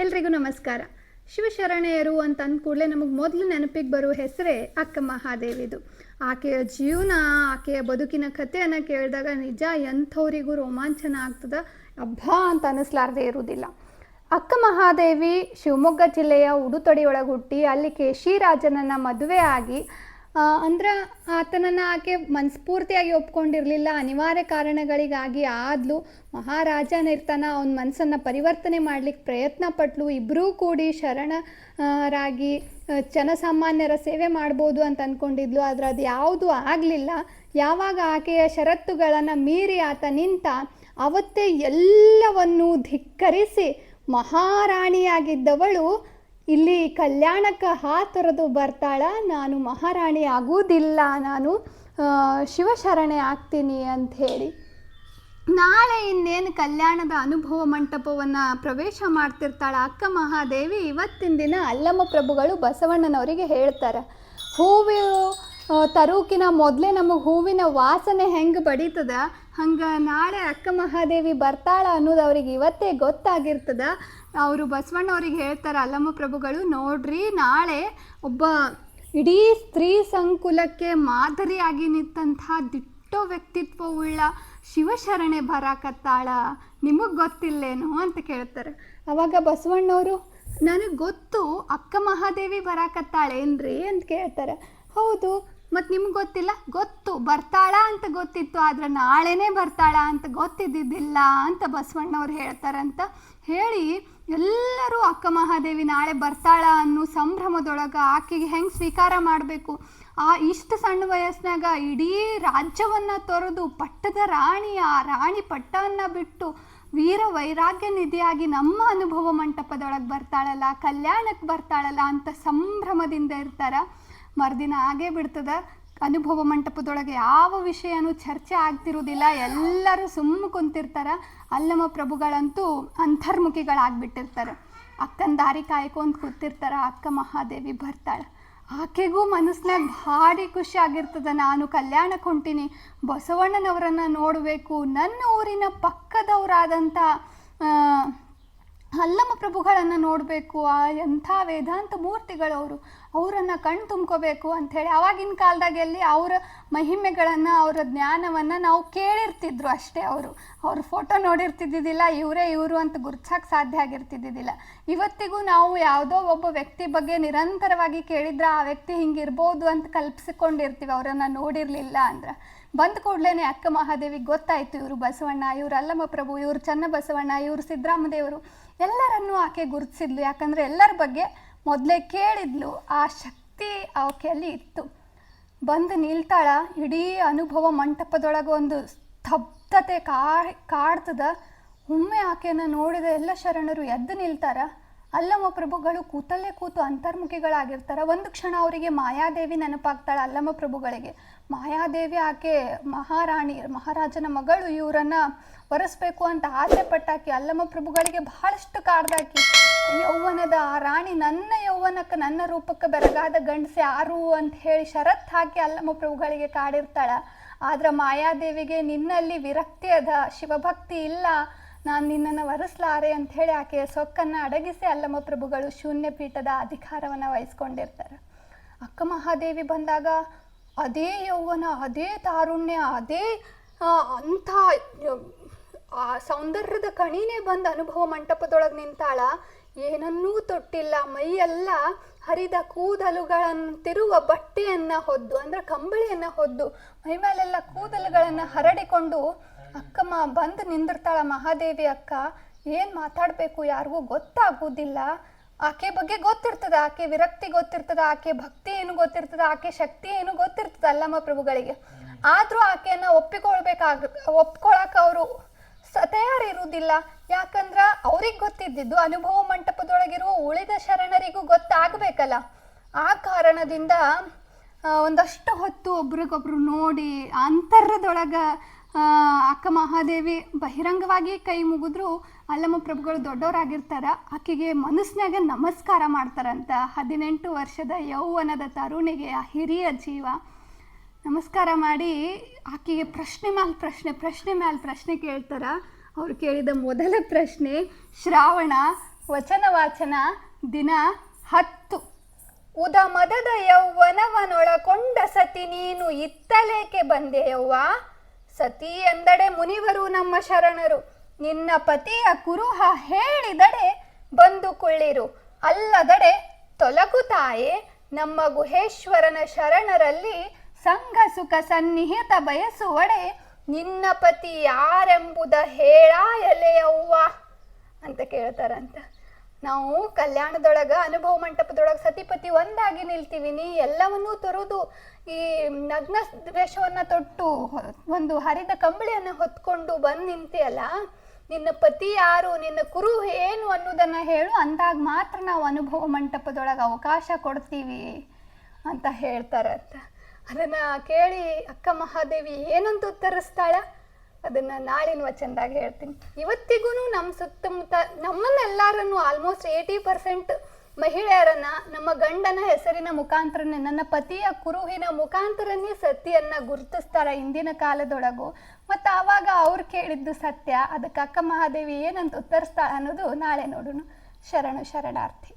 ಎಲ್ರಿಗೂ ನಮಸ್ಕಾರ. ಶಿವಶರಣೆಯರು ಅಂತ ಅಂದ ಕೂಡಲೇ ನಮಗೆ ಮೊದಲು ನೆನಪಿಗೆ ಬರುವ ಹೆಸರೇ ಅಕ್ಕ ಮಹಾದೇವಿದು. ಆಕೆಯ ಜೀವನ, ಆಕೆಯ ಬದುಕಿನ ಕಥೆಯನ್ನು ಕೇಳಿದಾಗ ನಿಜ ಎಂಥವರಿಗೂ ರೋಮಾಂಚನ ಆಗ್ತದೆ, ಅಬ್ಬಾ ಅಂತ ಅನ್ನಿಸ್ಲಾರ್ದೇ ಇರುವುದಿಲ್ಲ. ಅಕ್ಕ ಮಹಾದೇವಿ ಶಿವಮೊಗ್ಗ ಜಿಲ್ಲೆಯ ಉಡುತೊಡಿಯೊಳಗೆ ಹುಟ್ಟಿ ಅಲ್ಲಿ ಕೇಶಿರಾಜನನ್ನು ಮದುವೆ ಆಗಿ, ಅಂದ್ರೆ ಆತನನ್ನು ಆಕೆ ಮನಸ್ಫೂರ್ತಿಯಾಗಿ ಒಪ್ಕೊಂಡಿರಲಿಲ್ಲ. ಅನಿವಾರ್ಯ ಕಾರಣಗಳಿಗಾಗಿ ಆದ್ಲು. ಮಹಾರಾಜನಿರ್ತಾನ, ಅವನ ಮನಸ್ಸನ್ನು ಪರಿವರ್ತನೆ ಮಾಡಲಿಕ್ಕೆ ಪ್ರಯತ್ನ ಪಟ್ಲು. ಇಬ್ಬರೂ ಕೂಡಿ ಶರಣರಾಗಿ ಜನಸಾಮಾನ್ಯರ ಸೇವೆ ಮಾಡ್ಬೋದು ಅಂತ ಅಂದ್ಕೊಂಡಿದ್ಲು. ಆದರೆ ಅದು ಯಾವುದೂ ಆಗಲಿಲ್ಲ. ಯಾವಾಗ ಆಕೆಯ ಷರತ್ತುಗಳನ್ನು ಮೀರಿ ಆತ ನಿಂತ, ಅವತ್ತೇ ಎಲ್ಲವನ್ನೂ ಧಿಕ್ಕರಿಸಿ ಮಹಾರಾಣಿಯಾಗಿದ್ದವಳು ಇಲ್ಲಿ ಕಲ್ಯಾಣಕ್ಕೆ ಹಾತೊರೆದು ಬರ್ತಾಳ. ನಾನು ಮಹಾರಾಣಿ ಆಗುವುದಿಲ್ಲ, ನಾನು ಶಿವಶರಣೆ ಆಗ್ತೀನಿ ಅಂಥೇಳಿ. ನಾಳೆ ಇನ್ನೇನು ಕಲ್ಯಾಣದ ಅನುಭವ ಮಂಟಪವನ್ನು ಪ್ರವೇಶ ಮಾಡ್ತಿರ್ತಾಳೆ ಅಕ್ಕ ಮಹಾದೇವಿ. ಇವತ್ತಿನ ದಿನ ಅಲ್ಲಮ ಪ್ರಭುಗಳು ಬಸವಣ್ಣನವರಿಗೆ ಹೇಳ್ತಾರೆ, ಹೂವು ತರೂಕಿನ ಮೊದಲೇ ನಮಗೆ ಹೂವಿನ ವಾಸನೆ ಹೆಂಗೆ ಬಡೀತದ, ಹಂಗೆ ನಾಳೆ ಅಕ್ಕ ಮಹಾದೇವಿ ಬರ್ತಾಳ ಅನ್ನೋದು ಅವ್ರಿಗೆ ಇವತ್ತೇ ಗೊತ್ತಾಗಿರ್ತದ. ಅವರು ಬಸವಣ್ಣವ್ರಿಗೆ ಹೇಳ್ತಾರೆ ಅಲ್ಲಮ ಪ್ರಭುಗಳು, ನೋಡ್ರಿ ನಾಳೆ ಒಬ್ಬ ಇಡೀ ಸ್ತ್ರೀ ಸಂಕುಲಕ್ಕೆ ಮಾದರಿಯಾಗಿ ನಿಂತಹ ದಿಟ್ಟೋ ವ್ಯಕ್ತಿತ್ವವುಳ್ಳ ಶಿವಶರಣೆ ಬರಾಕತ್ತಾಳ, ನಿಮಗೆ ಗೊತ್ತಿಲ್ಲೇನು ಅಂತ ಕೇಳ್ತಾರೆ. ಅವಾಗ ಬಸವಣ್ಣವರು, ನನಗೆ ಗೊತ್ತು ಅಕ್ಕ ಮಹಾದೇವಿ ಬರಾಕತ್ತಾಳೇನ್ರಿ ಅಂತ ಕೇಳ್ತಾರೆ. ಹೌದು, ಮತ್ತು ನಿಮ್ಗೆ ಗೊತ್ತಿಲ್ಲ? ಗೊತ್ತು, ಬರ್ತಾಳ ಅಂತ ಗೊತ್ತಿತ್ತು, ಆದರೆ ನಾಳೆನೇ ಬರ್ತಾಳ ಅಂತ ಗೊತ್ತಿದ್ದಿದ್ದಿಲ್ಲ ಅಂತ ಬಸವಣ್ಣವ್ರು ಹೇಳ್ತಾರಂತ ಹೇಳಿ, ಎಲ್ಲರೂ ಅಕ್ಕ ಮಹಾದೇವಿ ನಾಳೆ ಬರ್ತಾಳ ಅನ್ನೋ ಸಂಭ್ರಮದೊಳಗೆ ಆಕೆಗೆ ಹೆಂಗೆ ಸ್ವೀಕಾರ ಮಾಡಬೇಕು, ಇಷ್ಟು ಸಣ್ಣ ವಯಸ್ಸಿನಾಗ ಇಡೀ ರಾಜ್ಯವನ್ನು ತೊರೆದು ಪಟ್ಟದ ರಾಣಿ, ಆ ರಾಣಿ ಪಟ್ಟವನ್ನು ಬಿಟ್ಟು ವೀರ ವೈರಾಗ್ಯ ನಿಧಿಯಾಗಿ ನಮ್ಮ ಅನುಭವ ಮಂಟಪದೊಳಗೆ ಬರ್ತಾಳಲ್ಲ, ಕಲ್ಯಾಣಕ್ಕೆ ಬರ್ತಾಳಲ್ಲ ಅಂತ ಸಂಭ್ರಮದಿಂದ ಇರ್ತಾರೆ. ಮರುದಿನ ಆಗೇ ಬಿಡ್ತದೆ. ಅನುಭವ ಮಂಟಪದೊಳಗೆ ಯಾವ ವಿಷಯನೂ ಚರ್ಚೆ ಆಗ್ತಿರೋದಿಲ್ಲ, ಎಲ್ಲರೂ ಸುಮ್ಮ ಕುಂತಿರ್ತಾರೆ. ಅಲ್ಲಮ ಪ್ರಭುಗಳಂತೂ ಅಂತರ್ಮುಖಿಗಳಾಗ್ಬಿಟ್ಟಿರ್ತಾರೆ. ಅಕ್ಕನ ದಾರಿ ಕಾಯ್ಕೊಂಡು ಕೂತಿರ್ತಾರೆ. ಅಕ್ಕ ಮಹಾದೇವಿ ಬರ್ತಾಳೆ. ಆಕೆಗೂ ಮನಸ್ಸಿನಾಗ ಭಾರಿ ಖುಷಿ ಆಗಿರ್ತದೆ, ನಾನು ಕಲ್ಯಾಣಕ್ಕೆ ಹೊಂಟೀನಿ, ಬಸವಣ್ಣನವರನ್ನು ನೋಡಬೇಕು, ನನ್ನ ಊರಿನ ಪಕ್ಕದವರಾದಂಥ ಅಲ್ಲಮ ಪ್ರಭುಗಳನ್ನು ನೋಡಬೇಕು, ಎಂಥ ವೇದಾಂತ ಮೂರ್ತಿಗಳವರು, ಅವರನ್ನು ಕಣ್ಣು ತುಂಬ್ಕೋಬೇಕು ಅಂಥೇಳಿ. ಆವಾಗಿನ ಕಾಲದಾಗೆಲ್ಲಿ ಅವರ ಮಹಿಮೆಗಳನ್ನು, ಅವರ ಜ್ಞಾನವನ್ನು ನಾವು ಕೇಳಿರ್ತಿದ್ರು ಅಷ್ಟೇ. ಅವ್ರ ಫೋಟೋ ನೋಡಿರ್ತಿದ್ದಿದ್ದಿಲ್ಲ, ಇವರೇ ಇವರು ಅಂತ ಗುರ್ಸಕ್ಕೆ ಸಾಧ್ಯ ಆಗಿರ್ತಿದ್ದಿದ್ದಿಲ್ಲ. ಇವತ್ತಿಗೂ ನಾವು ಯಾವುದೋ ಒಬ್ಬ ವ್ಯಕ್ತಿ ಬಗ್ಗೆ ನಿರಂತರವಾಗಿ ಕೇಳಿದ್ರೆ ಆ ವ್ಯಕ್ತಿ ಹಿಂಗಿರ್ಬೋದು ಅಂತ ಕಲ್ಪಿಸಿಕೊಂಡಿರ್ತೀವಿ, ಅವರನ್ನು ನೋಡಿರಲಿಲ್ಲ ಅಂದ್ರೆ. ಬಂದ ಕೂಡಲೇ ಅಕ್ಕ ಮಹಾದೇವಿಗೆ ಗೊತ್ತಾಯಿತು, ಇವರು ಬಸವಣ್ಣ, ಇವರು ಅಲ್ಲಮ ಪ್ರಭು, ಇವರು ಚನ್ನಬಸವಣ್ಣ, ಇವರು ಸಿದ್ದರಾಮದೇವರು, ಎಲ್ಲರನ್ನೂ ಆಕೆ ಗುರುತಿಸಿದ್ಲು. ಯಾಕಂದರೆ ಎಲ್ಲರ ಬಗ್ಗೆ ಮೊದಲೇ ಕೇಳಿದ್ಲು, ಆ ಶಕ್ತಿ ಆಕೆಯಲ್ಲಿ ಇತ್ತು. ಬಂದು ನಿಲ್ತಾಳ. ಇಡೀ ಅನುಭವ ಮಂಟಪದೊಳಗೆ ಒಂದು ಸ್ತಬ್ಧತೆ ಕಾಡ್ತದ. ಒಮ್ಮೆ ಆಕೆಯನ್ನು ನೋಡಿದ ಎಲ್ಲ ಶರಣರು ಎದ್ದು ನಿಲ್ತಾರ. ಅಲ್ಲಮ ಪ್ರಭುಗಳು ಕೂತಲ್ಲೇ ಕೂತು ಅಂತರ್ಮುಖಿಗಳಾಗಿರ್ತಾರೆ. ಒಂದು ಕ್ಷಣ ಅವರಿಗೆ ಮಾಯಾದೇವಿ ನೆನಪಾಗ್ತಾಳೆ ಅಲ್ಲಮ ಪ್ರಭುಗಳಿಗೆ. ಮಾಯಾದೇವಿ ಆಕೆ ಮಹಾರಾಣಿ, ಮಹಾರಾಜನ ಮಗಳು, ಇವರನ್ನು ಒರೆಸ್ಬೇಕು ಅಂತ ಆಸೆ ಪಟ್ಟಾಕಿ ಅಲ್ಲಮ ಪ್ರಭುಗಳಿಗೆ ಬಹಳಷ್ಟು ಕಾಡ್ದಾಕಿ. ಯೌವನದ ಆ ರಾಣಿ, ನನ್ನ ಯೌವನಕ್ಕೆ ನನ್ನ ರೂಪಕ್ಕೆ ಬೆರಗಾದ ಗಂಡಸೆ ಯಾರು ಅಂತ ಹೇಳಿ ಷರತ್ತು ಹಾಕಿ ಅಲ್ಲಮ ಪ್ರಭುಗಳಿಗೆ ಕಾಡಿರ್ತಾಳೆ. ಆದ್ರೆ ಮಾಯಾದೇವಿಗೆ ನಿನ್ನಲ್ಲಿ ವಿರಕ್ತಿ ಅದ, ಶಿವಭಕ್ತಿ ಇಲ್ಲ, ನಾನು ನಿನ್ನನ್ನು ವರಿಸಲಾರೆ ಅಂಥೇಳಿ ಆಕೆಯ ಸೊಕ್ಕನ್ನು ಅಡಗಿಸಿ ಅಲ್ಲಮ ಪ್ರಭುಗಳು ಶೂನ್ಯ ಪೀಠದ ಅಧಿಕಾರವನ್ನು ವಹಿಸ್ಕೊಂಡಿರ್ತಾರೆ. ಅಕ್ಕ ಮಹಾದೇವಿ ಬಂದಾಗ ಅದೇ ಯೌವನ, ಅದೇ ತಾರುಣ್ಯ, ಅದೇ ಅಂಥ ಸೌಂದರ್ಯದ ಕಣಿನೇ ಬಂದು ಅನುಭವ ಮಂಟಪದೊಳಗೆ ನಿಂತಾಳ. ಏನನ್ನೂ ತೊಟ್ಟಿಲ್ಲ, ಮೈಯೆಲ್ಲ ಹರಿದ ಕೂದಲುಗಳಂತಿರುವ ಬಟ್ಟೆಯನ್ನು ಹೊದ್ದು, ಅಂದರೆ ಕಂಬಳಿಯನ್ನು ಹೊದ್ದು ಮೈ ಮೇಲೆಲ್ಲ ಕೂದಲುಗಳನ್ನು ಹರಡಿಕೊಂಡು ಅಕ್ಕಮ್ಮ ಬಂದು ನಿಂದಿರ್ತಾಳ. ಮಹಾದೇವಿ ಅಕ್ಕ ಏನು ಮಾತಾಡಬೇಕು ಯಾರಿಗೂ ಗೊತ್ತಾಗೋದಿಲ್ಲ. ಆಕೆ ಬಗ್ಗೆ ಗೊತ್ತಿರ್ತದೆ, ಆಕೆ ವಿರಕ್ತಿ ಗೊತ್ತಿರ್ತದೆ, ಆಕೆ ಭಕ್ತಿ ಏನು ಗೊತ್ತಿರ್ತದೆ, ಆಕೆ ಶಕ್ತಿ ಏನು ಗೊತ್ತಿರ್ತದೆ ಅಲ್ಲಮ ಪ್ರಭುಗಳಿಗೆ. ಆದರೂ ಆಕೆಯನ್ನು ಒಪ್ಕೊಳಕ್ಕೆ ಅವರು ತಯಾರಿರುವುದಿಲ್ಲ. ಯಾಕಂದ್ರೆ ಅವ್ರಿಗೆ ಗೊತ್ತಿದ್ದಿದ್ದು ಅನುಭವ ಮಂಟಪದೊಳಗಿರುವ ಉಳಿದ ಶರಣರಿಗೂ ಗೊತ್ತಾಗಬೇಕಲ್ಲ. ಆ ಕಾರಣದಿಂದ ಒಂದಷ್ಟು ಹೊತ್ತು ಒಬ್ರಿಗೊಬ್ರು ನೋಡಿ ಅಂತರದೊಳಗೆ ಅಕ್ಕ ಮಹಾದೇವಿ ಬಹಿರಂಗವಾಗಿ ಕೈ ಮುಗಿದ್ರು ಅಲ್ಲಮ ಪ್ರಭುಗಳು ದೊಡ್ಡವರಾಗಿರ್ತಾರೆ. ಆಕೆಗೆ ಮನಸ್ಸಿನಾಗ ನಮಸ್ಕಾರ ಮಾಡ್ತಾರಂತ. 18 ವರ್ಷದ ಯೌವನದ ತರುಣಿಗೆ, ಆ ಹಿರಿಯ ಜೀವ ನಮಸ್ಕಾರ ಮಾಡಿ ಆಕೆಗೆ ಪ್ರಶ್ನೆ ಮೇಲೆ ಪ್ರಶ್ನೆ ಕೇಳ್ತಾರೆ. ಅವ್ರು ಕೇಳಿದ ಮೊದಲ ಪ್ರಶ್ನೆ, ಶ್ರಾವಣ ವಚನ ವಾಚನ ದಿನ 10. ಉದ ಮದದ ಯೌವನವನೊಳಕೊಂಡ ಸತಿ ನೀನು ಇತ್ತಲೇಕೆ ಬಂದೆಯವ್ವ. ಸತಿ ಎಂದಡೆ ಮುನಿವರು ನಮ್ಮ ಶರಣರು, ನಿನ್ನ ಪತಿಯ ಕುರುಹ ಹೇಳಿದಡೆ ಬಂದು ಕೊಳ್ಳಿರು, ಅಲ್ಲದಡೆ ತೊಲಗುತ್ತಾಯೆ ನಮ್ಮ ಗುಹೇಶ್ವರನ ಶರಣರಲ್ಲಿ ಸಂಘ ಸುಖ ಸನ್ನಿಹಿತ ಬಯಸುವಡೆ ನಿನ್ನ ಪತಿ ಯಾರೆಂಬುದ ಹೇಳ ಎಲೆಯವ್ವ ಅಂತ ಕೇಳ್ತಾರಂತ. ನಾವು ಕಲ್ಯಾಣದೊಳಗೆ ಅನುಭವ ಮಂಟಪದೊಳಗೆ ಸತಿಪತಿ ಒಂದಾಗಿ ನಿಲ್ತೀವಿ. ನೀ ಎಲ್ಲವನ್ನೂ ತೊರೆದು ಈ ನಗ್ನ ವೇಷವನ್ನು ತೊಟ್ಟು ಒಂದು ಹರಿದ ಕಂಬಳಿಯನ್ನು ಹೊತ್ಕೊಂಡು ಬಂದು ನಿಂತಿಯಲ್ಲ, ನಿನ್ನ ಪತಿ ಯಾರು, ನಿನ್ನ ಕುರು ಏನು ಅನ್ನೋದನ್ನು ಹೇಳು, ಅಂದಾಗ ಮಾತ್ರ ನಾವು ಅನುಭವ ಮಂಟಪದೊಳಗೆ ಅವಕಾಶ ಕೊಡ್ತೀವಿ ಅಂತ ಹೇಳ್ತಾರಂತ. ಅದನ್ನು ಕೇಳಿ ಅಕ್ಕ ಮಹಾದೇವಿ ಏನಂತ ಉತ್ತರಿಸ್ತಾಳ ಅದನ್ನು ನಾಳಿನ ವಚನದಾಗ ಹೇಳ್ತೀನಿ. ಇವತ್ತಿಗೂ ನಮ್ಮ ಸುತ್ತಮುತ್ತ ನಮ್ಮನ್ನೆಲ್ಲರನ್ನು ಆಲ್ಮೋಸ್ಟ್ 80% ಮಹಿಳೆಯರನ್ನ ನಮ್ಮ ಗಂಡನ ಹೆಸರಿನ ಮುಖಾಂತರನೇ, ನನ್ನ ಪತಿಯ ಕುರುಹಿನ ಮುಖಾಂತರನೇ ಸತಿಯನ್ನು ಗುರುತಿಸ್ತಾರೆ ಇಂದಿನ ಕಾಲದೊಳಗು. ಮತ್ತು ಆವಾಗ ಅವ್ರು ಕೇಳಿದ್ದು ಸತ್ಯ, ಅದಕ್ಕೆ ಅಕ್ಕ ಮಹಾದೇವಿ ಏನಂತ ಉತ್ತರಿಸ್ತಾಳೆ ಅನ್ನೋದು ನಾಳೆ ನೋಡೋಣ. ಶರಣು ಶರಣಾರ್ಥಿ.